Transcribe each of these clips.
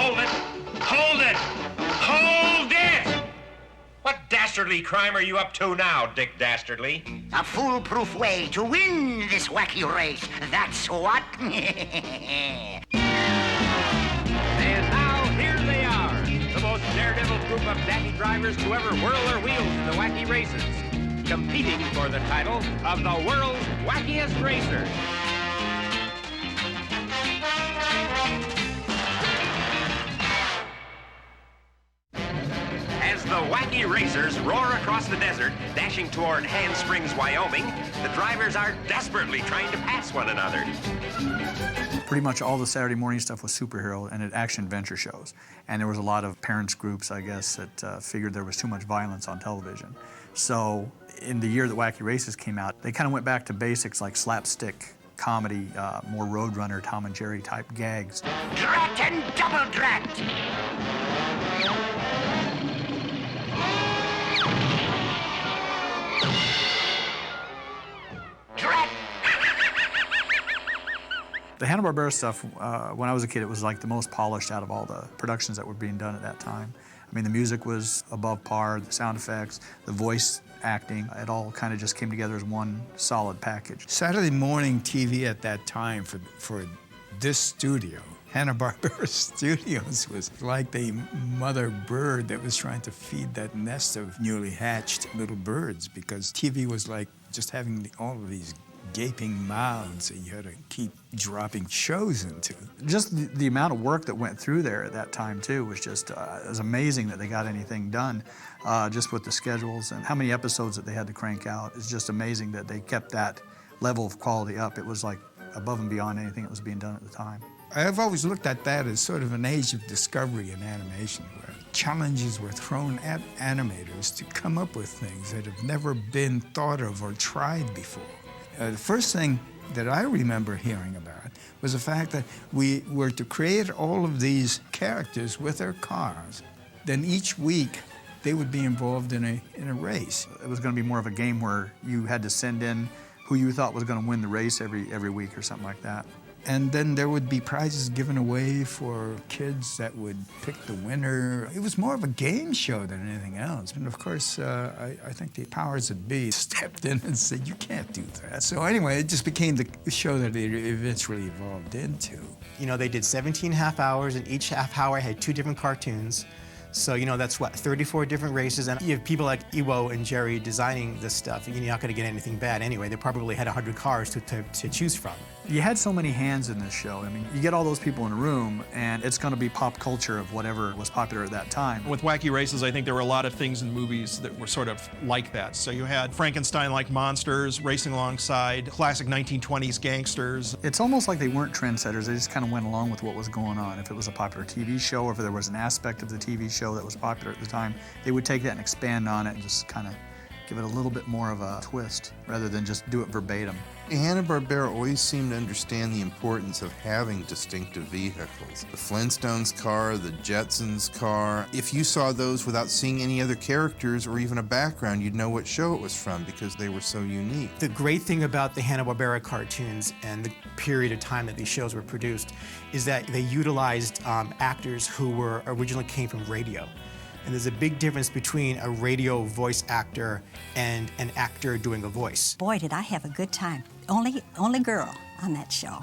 Hold it! Hold it! Hold it! What dastardly crime are you up to now, Dick Dastardly? A foolproof way to win this wacky race, that's what. And now, here they are, the most daredevil group of daffy drivers to ever whirl their wheels in the wacky races, competing for the title of the world's wackiest racer. As the wacky racers roar across the desert, dashing toward Hand Springs, Wyoming, the drivers are desperately trying to pass one another. Pretty much all the Saturday morning stuff was superhero and action-adventure shows. And there was a lot of parents groups, I guess, that figured there was too much violence on television. So in the year that Wacky Races came out, they kind of went back to basics like slapstick comedy, more Roadrunner, Tom and Jerry type gags. Drat and double drat! The Hanna-Barbera stuff, when I was a kid, it was like the most polished out of all the productions that were being done at that time. I mean, the music was above par, the sound effects, the voice acting, it all kind of just came together as one solid package. Saturday morning TV at that time for this studio, Hanna-Barbera Studios, was like the mother bird that was trying to feed that nest of newly hatched little birds, because TV was like just having all of these gaping mouths that you had to keep dropping shows into. Just the amount of work that went through there at that time, too, was just it was amazing that they got anything done, just with the schedules and how many episodes that they had to crank out. It's just amazing that they kept that level of quality up. It was like above and beyond anything that was being done at the time. I've always looked at that as sort of an age of discovery in animation, where challenges were thrown at animators to come up with things that have never been thought of or tried before. The first thing that I remember hearing about was the fact that we were to create all of these characters with their cars. Then each week, they would be involved in a race. It was going to be more of a game where you had to send in who you thought was going to win the race every week or something like that. And then there would be prizes given away for kids that would pick the winner. It was more of a game show than anything else. And of course, I think the powers that be stepped in and said, you can't do that. So anyway, it just became the show that it eventually evolved into. You know, they did 17 half hours, and each half hour had 2 different cartoons. So, you know, that's what, 34 different races, and you have people like Iwo and Jerry designing this stuff. You're not going to get anything bad anyway. They probably had 100 cars to choose from. You had so many hands in this show. I mean, you get all those people in a room, and it's going to be pop culture of whatever was popular at that time. With Wacky Races, I think there were a lot of things in movies that were sort of like that. So you had Frankenstein-like monsters racing alongside classic 1920s gangsters. It's almost like they weren't trendsetters. They just kind of went along with what was going on. If it was a popular TV show, or if there was an aspect of the TV show that was popular at the time, they would take that and expand on it and just kind of give it a little bit more of a twist rather than just do it verbatim. Hanna-Barbera always seemed to understand the importance of having distinctive vehicles. The Flintstones car, the Jetsons car. If you saw those without seeing any other characters or even a background, you'd know what show it was from because they were so unique. The great thing about the Hanna-Barbera cartoons and the period of time that these shows were produced is that they utilized actors who originally came from radio. And there's a big difference between a radio voice actor and an actor doing a voice. Boy, did I have a good time. Only girl on that show.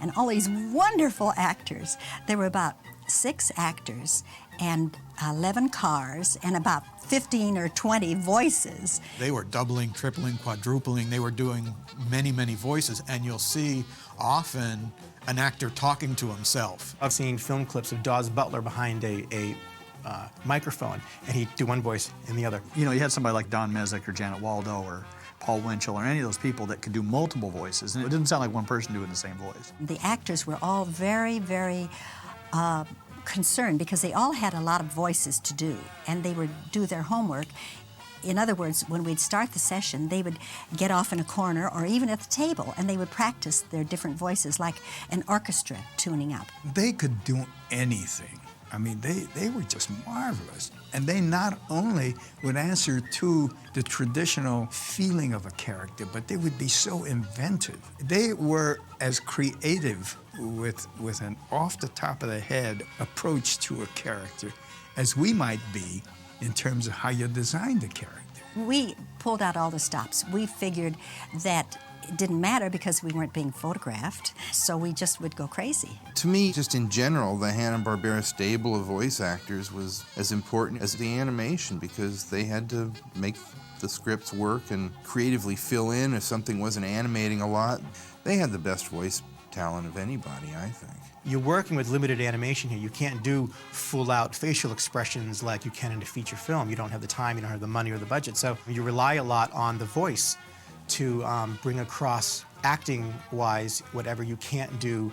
And all these wonderful actors. There were about 6 actors and 11 cars and about 15 or 20 voices. They were doubling, tripling, quadrupling. They were doing many, many voices. And you'll see often an actor talking to himself. I've seen film clips of Dawes Butler behind a microphone, and he'd do one voice and the other. You know, you had somebody like Don Mezek or Janet Waldo or Paul Winchell or any of those people that could do multiple voices, and it didn't sound like one person doing the same voice. The actors were all very, very concerned because they all had a lot of voices to do, and they would do their homework. In other words, when we'd start the session, they would get off in a corner or even at the table, and they would practice their different voices like an orchestra tuning up. They could do anything. I mean, they were just marvelous. And they not only would answer to the traditional feeling of a character, but they would be so inventive. They were as creative with an off-the-top-of-the-head approach to a character as we might be in terms of how you design the character. We pulled out all the stops. We figured that it didn't matter because we weren't being photographed, so we just would go crazy. To me, just in general, the Hanna-Barbera stable of voice actors was as important as the animation because they had to make the scripts work and creatively fill in if something wasn't animating a lot. They had the best voice talent of anybody, I think. You're working with limited animation here. You can't do full-out facial expressions like you can in a feature film. You don't have the time, you don't have the money or the budget, so you rely a lot on the voice to bring across, acting-wise, whatever you can't do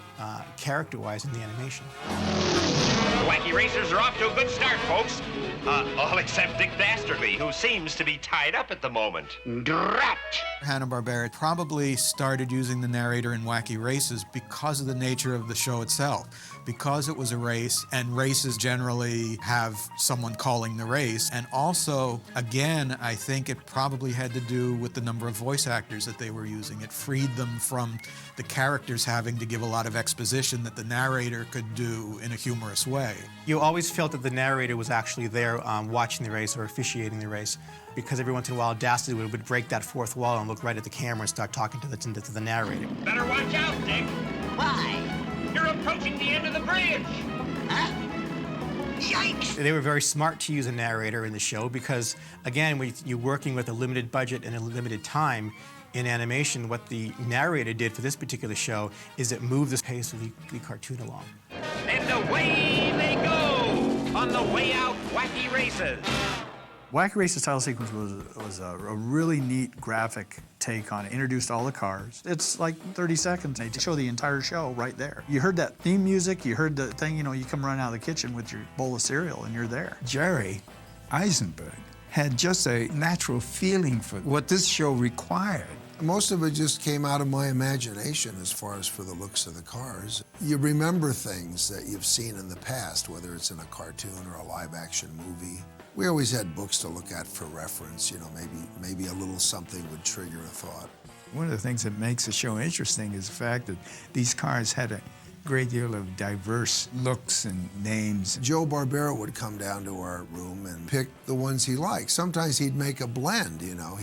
character-wise in the animation. The Wacky Racers are off to a good start, folks. All except Dick Dastardly, who seems to be tied up at the moment. Drat! Hanna-Barbera probably started using the narrator in Wacky Races because of the nature of the show itself. Because it was a race, and races generally have someone calling the race. And also, again, I think it probably had to do with the number of voice actors that they were using. It freed them from the characters having to give a lot of exposition that the narrator could do in a humorous way. You always felt that the narrator was actually there watching the race or officiating the race, because every once in a while Dastardly would break that fourth wall and look right at the camera and start talking to the narrator. Better watch out, Dick. Why? You're approaching the end of the bridge. Huh? Yikes! They were very smart to use a narrator in the show because, again, when you're working with a limited budget and a limited time in animation, what the narrator did for this particular show is it moved the pace of the cartoon along. And away they go on the way out Wacky Races. Wacky Races title sequence was a really neat graphic take on it. Introduced all the cars. It's like 30 seconds. They show the entire show right there. You heard that theme music, you heard the thing, you know, you come running out of the kitchen with your bowl of cereal and you're there. Jerry Eisenberg had just a natural feeling for what this show required. Most of it just came out of my imagination as far as for the looks of the cars. You remember things that you've seen in the past, whether it's in a cartoon or a live-action movie. We always had books to look at for reference, you know, maybe a little something would trigger a thought. One of the things that makes the show interesting is the fact that these cars had a great deal of diverse looks and names. Joe Barbera would come down to our room and pick the ones he liked. Sometimes he'd make a blend, you know.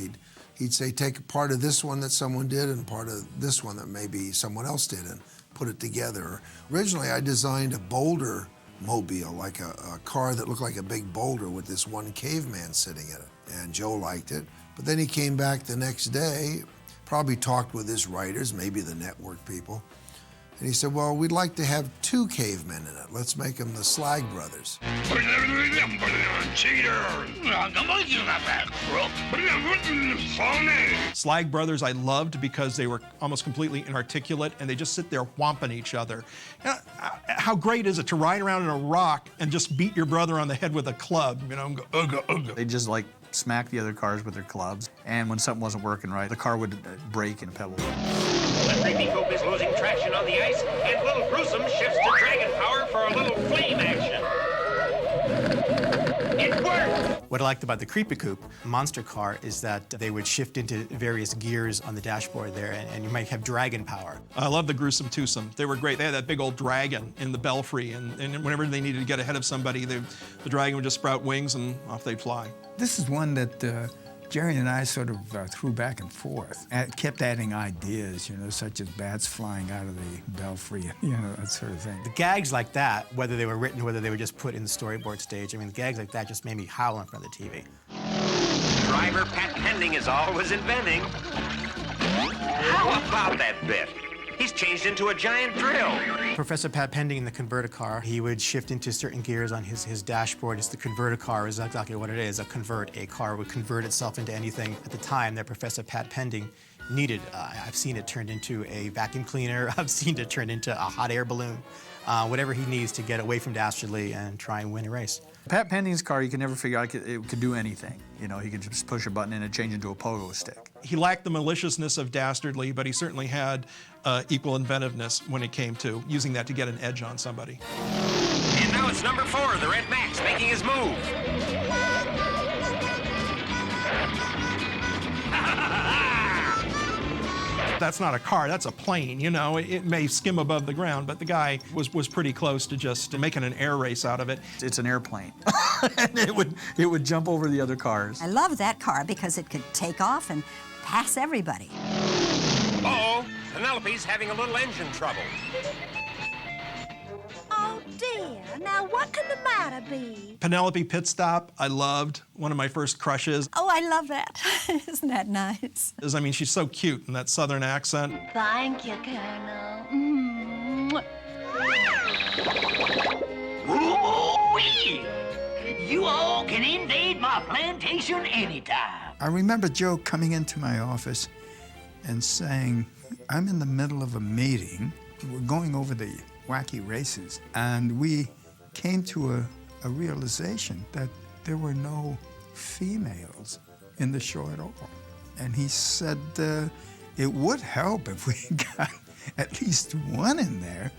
He'd say, take a part of this one that someone did and part of this one that maybe someone else did and put it together. Originally, I designed a boulder mobile, like a car that looked like a big boulder with this one caveman sitting in it. And Joe liked it. But then he came back the next day, probably talked with his writers, maybe the network people. And he said, well, we'd like to have two cavemen in it. Let's make them the Slag Brothers. Slag Brothers I loved because they were almost completely inarticulate and they just sit there whomping each other. How great is it to ride around in a rock and just beat your brother on the head with a club, you know, and go, ugga, ugga. They just like smack the other cars with their clubs, and when something wasn't working right, the car would break in a pebble. The creepy coop is losing traction on the ice, and Little Gruesome shifts to dragon power for a little flame action. It worked! What I liked about the Creepy Coupe monster car is that they would shift into various gears on the dashboard there, and you might have dragon power. I love the Gruesome Twosome. They were great. They had that big old dragon in the belfry, and whenever they needed to get ahead of somebody, the dragon would just sprout wings and off they'd fly. This is one that Jerry and I sort of threw back and forth, kept adding ideas, you know, such as bats flying out of the belfry, you know, that sort of thing. The gags like that, whether they were written or whether they were just put in the storyboard stage, I mean, the gags like that just made me howl in front of the TV. Driver Pat Pending is always inventing. How about that bit? He's changed into a giant drill. Professor Pat Pending in the converter car, he would shift into certain gears on his dashboard. It's the converter car is exactly what it is, a car would convert itself into anything at the time that Professor Pat Pending needed. I've seen it turned into a vacuum cleaner. I've seen it turned into a hot air balloon. Whatever he needs to get away from Dastardly and try and win a race. Pat Pending's car, you could never figure out it could do anything. You know, he could just push a button and it change into a pogo stick. He lacked the maliciousness of Dastardly, but he certainly had equal inventiveness when it came to using that to get an edge on somebody. And now it's number 4, the Red Max, making his move. That's not a car, that's a plane, you know. It may skim above the ground, but the guy was pretty close to just making an air race out of it. It's an airplane. And it would jump over the other cars. I love that car because it could take off and pass everybody. Uh-oh, Penelope's having a little engine trouble. Oh, dear. Now, what can the matter be? Penelope Pitstop, I loved. One of my first crushes. Oh, I love that. Isn't that nice? I mean, she's so cute in that southern accent. Thank you, Colonel. Mm. Ooh-wee! You all can invade my plantation anytime. I remember Joe coming into my office and saying, I'm in the middle of a meeting. We're going over the wacky races, and we came to a realization that there were no females in the show at all. And he said it would help if we got at least one in there.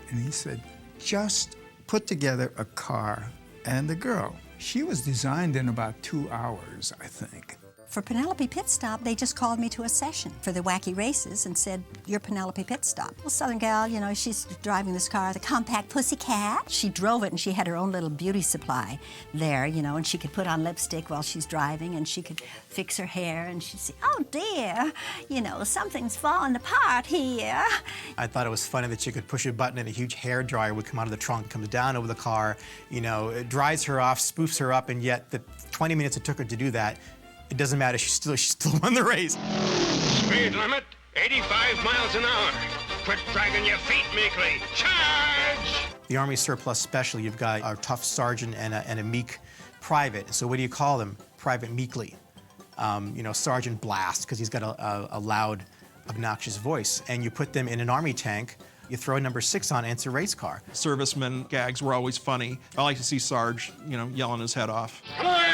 And he said, just put together a car and a girl. She was designed in about 2 hours, I think. For Penelope Pitstop, they just called me to a session for the wacky races and said, you're Penelope Pitstop. Well, Southern gal, you know, she's driving this car, the compact pussycat. She drove it and she had her own little beauty supply there, you know, and she could put on lipstick while she's driving and she could fix her hair and she'd say, oh dear, you know, something's falling apart here. I thought it was funny that she could push a button and a huge hair dryer would come out of the trunk, comes down over the car, you know, it dries her off, spoofs her up, and yet the 20 minutes it took her to do that, it doesn't matter, she still won the race. Speed limit, 85 miles an hour. Quit dragging your feet, Meekly. Charge! The Army Surplus Special, you've got a tough sergeant and a meek private. So what do you call them? Private Meekly. You know, Sergeant Blast, because he's got a loud, obnoxious voice. And you put them in an Army tank, you throw a number 6 on, and it's a race car. Servicemen gags were always funny. I like to see Sarge, you know, yelling his head off. Ouch!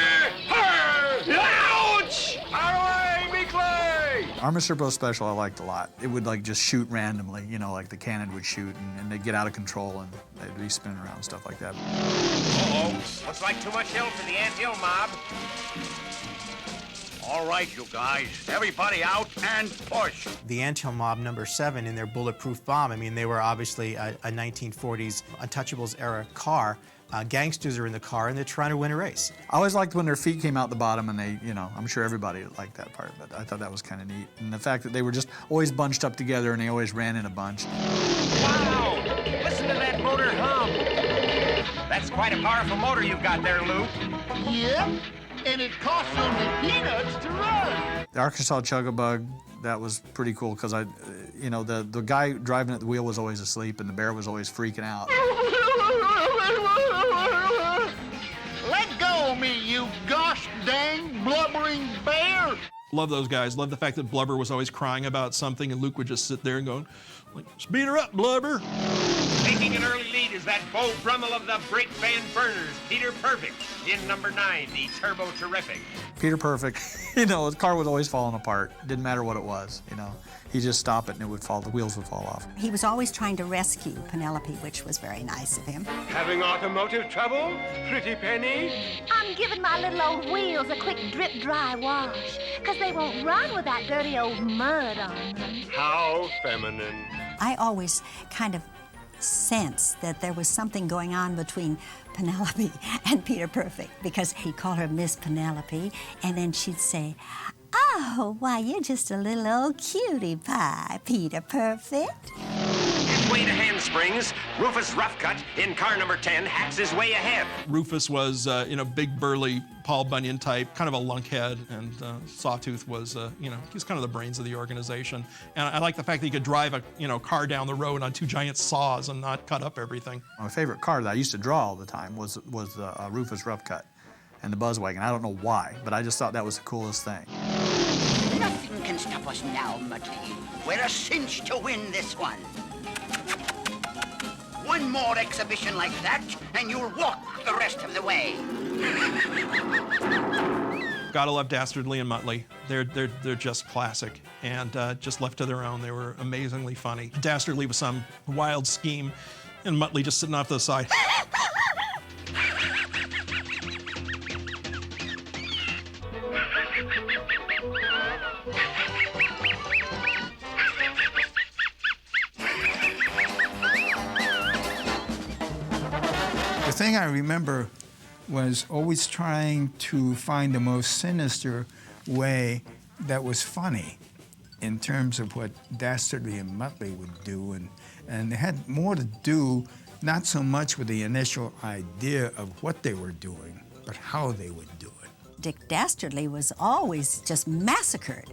Out of the way, Meekly! Army Surplus Special I liked a lot. It would like just shoot randomly, you know, like the cannon would shoot and they'd get out of control and they'd be spinning around and stuff like that. Uh-oh, looks like too much hill for the Anthill mob. All right, you guys, everybody out and push. The Anthill Mob number 7 in their bulletproof bomb, I mean, they were obviously a 1940s Untouchables era car. Gangsters are in the car and they're trying to win a race. I always liked when their feet came out the bottom and they, you know, I'm sure everybody liked that part, but I thought that was kind of neat. And the fact that they were just always bunched up together and they always ran in a bunch. Wow! Listen to that motor hum. That's quite a powerful motor you've got there, Luke. Yep, and it costs only peanuts to run. The Arkansas Chug-a-Bug, that was pretty cool because you know, the guy driving at the wheel was always asleep and the bear was always freaking out. Let go of me, you gosh dang blubbering bear! Love those guys. Love the fact that Blubber was always crying about something and Luke would just sit there and go, like, speed her up, Blubber. Taking an early lead is that Beau Brummel of the Brake Van Burners, Peter Perfect, in number 9, the Turbo Terrific. Peter Perfect, you know, his car was always falling apart. Didn't matter what it was, you know. He'd just stop it and it would fall, the wheels would fall off. He was always trying to rescue Penelope, which was very nice of him. Having automotive trouble, Pretty Penny? I'm giving my little old wheels a quick drip dry wash, because they won't run with that dirty old mud on them. How feminine. I always kind of sensed that there was something going on between Penelope and Peter Perfect, because he'd call her Miss Penelope, and then she'd say, oh, why, you're just a little old cutie pie, Peter Perfect. Halfway to Handsprings, Rufus Roughcut in car number 10 hacks his way ahead. Rufus was, you know, big, burly, Paul Bunyan type, kind of a lunkhead, and Sawtooth was, you know, he's kind of the brains of the organization. And I like the fact that he could drive a, you know, car down the road on 2 giant saws and not cut up everything. My favorite car that I used to draw all the time was Rufus Roughcut and the Buzzwagon. I don't know why, but I just thought that was the coolest thing. Nothing can stop us now, Muttley. We're a cinch to win this one. One more exhibition like that, and you'll walk the rest of the way. Gotta love Dastardly and Muttley. They're just classic, and just left to their own, they were amazingly funny. Dastardly was some wild scheme, and Muttley just sitting off to the side. The thing I remember was always trying to find the most sinister way that was funny in terms of what Dastardly and Muttley would do. And it had more to do not so much with the initial idea of what they were doing, but how they would do it. Dick Dastardly was always just massacred.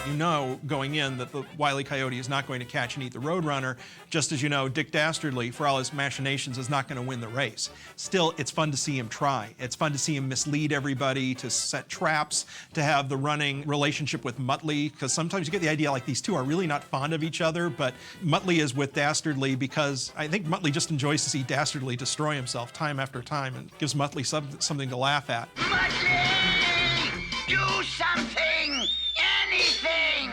You know going in that the Wile E. Coyote is not going to catch and eat the Roadrunner, just as you know Dick Dastardly, for all his machinations, is not going to win the race. Still, it's fun to see him try. It's fun to see him mislead everybody, to set traps, to have the running relationship with Muttley, because sometimes you get the idea like these two are really not fond of each other, but Muttley is with Dastardly because I think Muttley just enjoys to see Dastardly destroy himself time after time and gives Muttley something to laugh at. Muttley! Do something! Anything!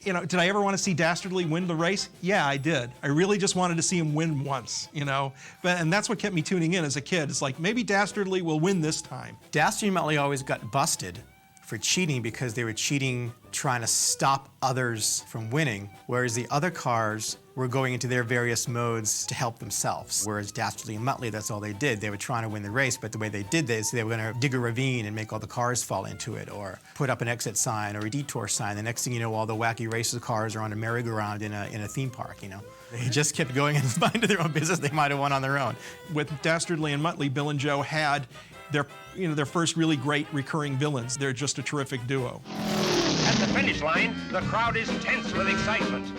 You know, did I ever want to see Dastardly win the race? Yeah, I did. I really just wanted to see him win once, you know? And that's what kept me tuning in as a kid. It's like, maybe Dastardly will win this time. Dastardly and Muttley always got busted for cheating because they were cheating trying to stop others from winning, whereas the other cars were going into their various modes to help themselves. Whereas Dastardly and Muttley, that's all they did. They were trying to win the race, but the way they did this, they were going to dig a ravine and make all the cars fall into it, or put up an exit sign or a detour sign. The next thing you know, all the Wacky Races cars are on a merry-go-round in a theme park, you know? They just kept going and minding their own business. They might have won on their own. With Dastardly and Muttley, Bill and Joe had their first really great recurring villains. They're just a terrific duo. At the finish line, the crowd is tense with excitement.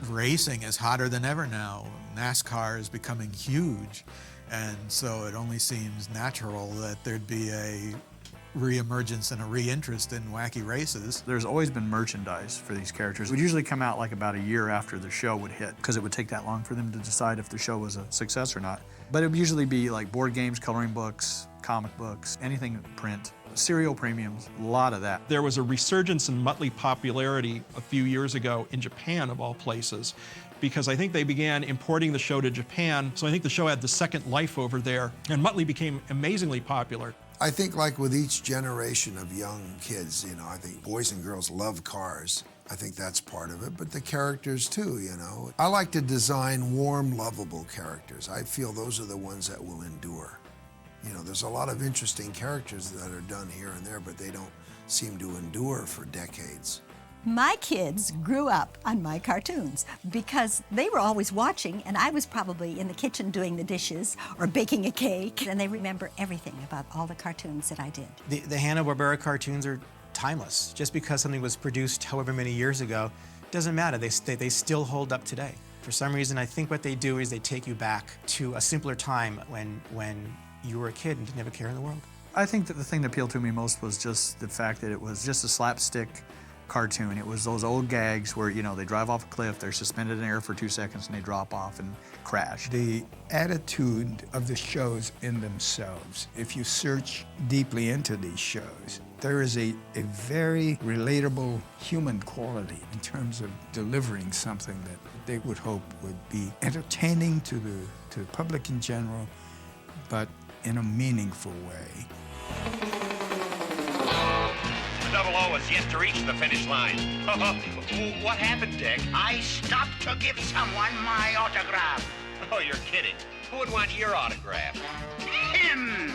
Racing is hotter than ever now. NASCAR is becoming huge, and so it only seems natural that there'd be a re-emergence and a re-interest in Wacky Races. There's always been merchandise for these characters. It would usually come out like about a year after the show would hit, because it would take that long for them to decide if the show was a success or not. But it would usually be like board games, coloring books, comic books, anything print, cereal premiums, a lot of that. There was a resurgence in Muttley popularity a few years ago in Japan, of all places, because I think they began importing the show to Japan, so I think the show had the second life over there, and Muttley became amazingly popular. I think like with each generation of young kids, you know, I think boys and girls love cars. I think that's part of it, but the characters too, you know. I like to design warm, lovable characters. I feel those are the ones that will endure. You know, there's a lot of interesting characters that are done here and there, but they don't seem to endure for decades. My kids grew up on my cartoons because they were always watching, and I was probably in the kitchen doing the dishes or baking a cake, and they remember everything about all the cartoons that I did. The Hanna-Barbera cartoons are timeless. Just because something was produced however many years ago, doesn't matter. They still hold up today. For some reason, I think what they do is they take you back to a simpler time when you were a kid and didn't have a care in the world. I think that the thing that appealed to me most was just the fact that it was just a slapstick cartoon. It was those old gags where, you know, they drive off a cliff, they're suspended in air for 2 seconds, and they drop off and crash. The attitude of the shows in themselves, if you search deeply into these shows, there is a very relatable human quality in terms of delivering something that they would hope would be entertaining to the public in general, but in a meaningful way. The 00 is yet to reach the finish line. What happened, Dick? I stopped to give someone my autograph. Oh, you're kidding. Who would want your autograph? Him!